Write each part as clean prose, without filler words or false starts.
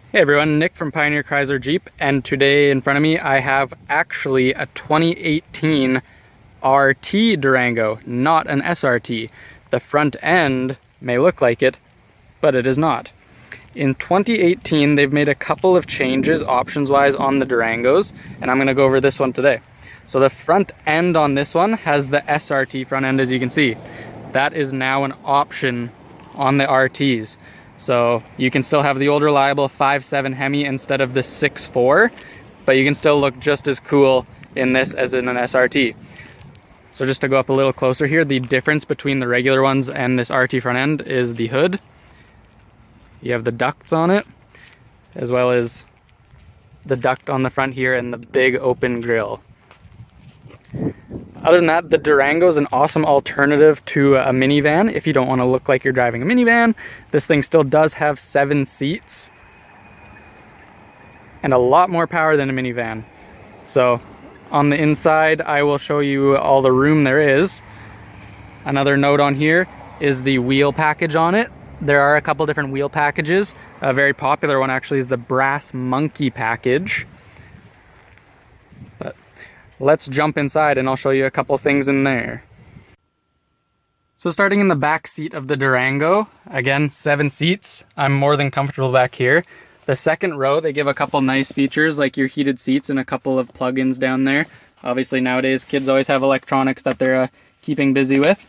Hey everyone, Nick from Pioneer Chrysler Jeep, and today in front of me I have actually a 2018 RT Durango, not an SRT. The front end may look like it, but it is not. In 2018 they've made a couple of changes options wise on the Durangos, and I'm going to go over this one today. So the front end on this one has the SRT front end, as you can see. That is now an option on the RTs. So you can still have the old reliable 5.7 Hemi instead of the 6.4, but you can still look just as cool in this as in an SRT. So just to go up a little closer here, the difference between the regular ones and this RT front end is the hood. You have the ducts on it, as well as the duct on the front here and the big open grille. Other than that, the Durango is an awesome alternative to a minivan if you don't want to look like you're driving a minivan. This thing still does have 7 seats and a lot more power than a minivan. So on the inside, I will show you all the room there is. Another note on here is the wheel package on it. There are a couple different wheel packages. A very popular one actually is the Brass Monkey package. But let's jump inside and I'll show you a couple things in there. So starting in the back seat of the Durango, again, 7 seats. I'm more than comfortable back here. The second row, they give a couple nice features like your heated seats and a couple of plugins down there. Obviously nowadays kids always have electronics that they're keeping busy with,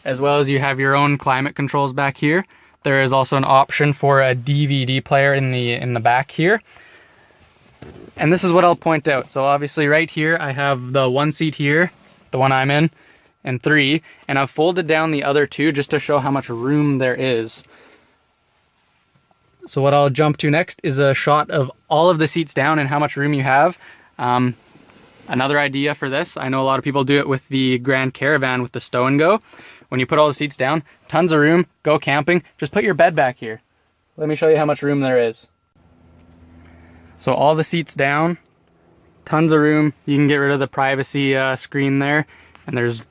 as well as you have your own climate controls back here. There is also an option for a DVD player in the back here. And this is what I'll point out. So obviously right here, I have the one seat here, the one I'm in, and 3, and I've folded down the other 2 just to show how much room there is. So what I'll jump to next is a shot of all of the seats down and how much room you have. Another idea for this, I know a lot of people do it with the Grand Caravan with the stow and go. When you put all the seats down, tons of room, go camping, just put your bed back here. Let me show you how much room there is. So all the seats down, tons of room. You can get rid of the privacy screen there, and there's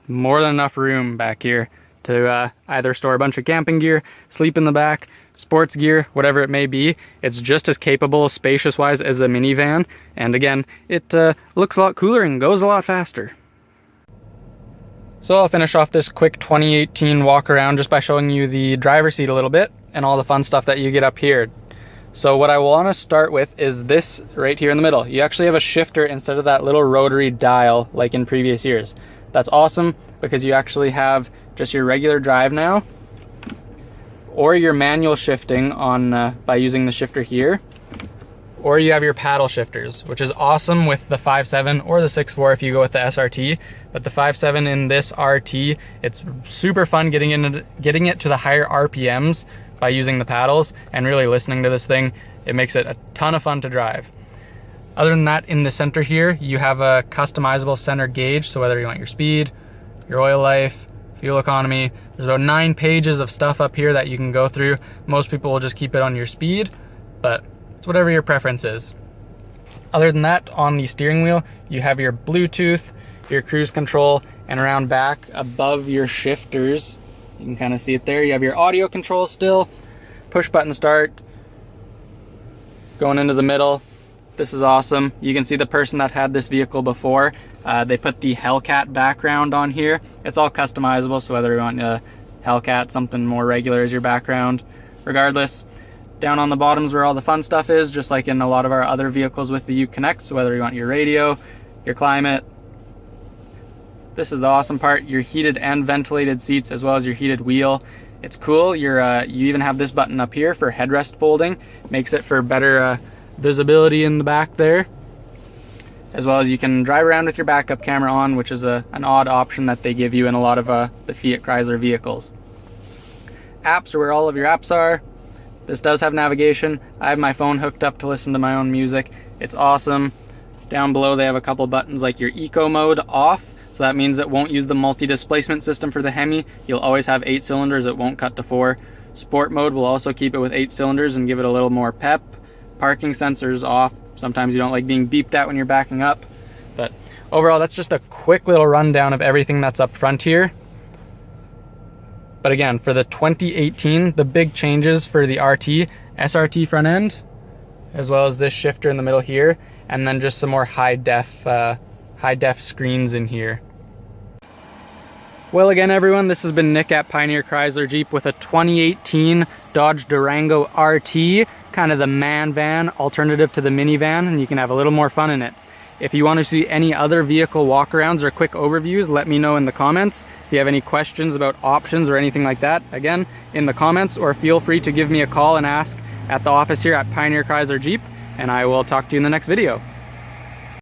more than enough room back here to either store a bunch of camping gear, sleep in the back, sports gear, whatever it may be. It's just as capable spacious wise as a minivan, and again, it looks a lot cooler and goes a lot faster. So I'll finish off this quick 2018 walk around just by showing you the driver's seat a little bit and all the fun stuff that you get up here. So what I want to start with is this right here in the middle. You actually have a shifter instead of that little rotary dial like in previous years. That's awesome because you actually have just your regular drive now, or your manual shifting on by using the shifter here, or you have your paddle shifters, which is awesome with the 5.7 or the 6.4 if you go with the SRT. But the 5.7 in this RT, it's super fun getting it to the higher RPMs by using the paddles and really listening to this thing. It makes it a ton of fun to drive. Other than that, in the center here, you have a customizable center gauge. So whether you want your speed, your oil life, fuel economy, there's about 9 pages of stuff up here that you can go through. Most people will just keep it on your speed, but it's whatever your preference is. Other than that, on the steering wheel, you have your Bluetooth, your cruise control, and around back above your shifters, you can kind of see it there. You have your audio control still, push button start, going into the middle. This is awesome. You can see the person that had this vehicle before, they put the Hellcat background on here. It's all customizable, so whether you want a Hellcat, something more regular as your background, regardless. Down on the bottom is where all the fun stuff is, just like in a lot of our other vehicles with the Uconnect. So whether you want your radio, your climate, this is the awesome part, your heated and ventilated seats as well as your heated wheel. It's cool. You even have this button up here for headrest folding. Makes it for better visibility in the back there. As well as you can drive around with your backup camera on, which is an odd option that they give you in a lot of the Fiat Chrysler vehicles. Apps are where all of your apps are. This does have navigation. I have my phone hooked up to listen to my own music. It's awesome. Down below they have a couple buttons like your eco mode off. So that means it won't use the multi-displacement system for the Hemi. You'll always have 8 cylinders, it won't cut to 4. Sport mode will also keep it with 8 cylinders and give it a little more pep. Parking sensors off. Sometimes you don't like being beeped at when you're backing up. But overall, that's just a quick little rundown of everything that's up front here. But again, for the 2018, the big changes for the RT, SRT front end, as well as this shifter in the middle here, and then just some more high def screens in here. Well, again, everyone, this has been Nick at Pioneer Chrysler Jeep with a 2018 Dodge Durango RT, kind of the man van alternative to the minivan, and you can have a little more fun in it. If you want to see any other vehicle walkarounds or quick overviews, let me know in the comments. If you have any questions about options or anything like that, again, in the comments, or feel free to give me a call and ask at the office here at Pioneer Chrysler Jeep, and I will talk to you in the next video.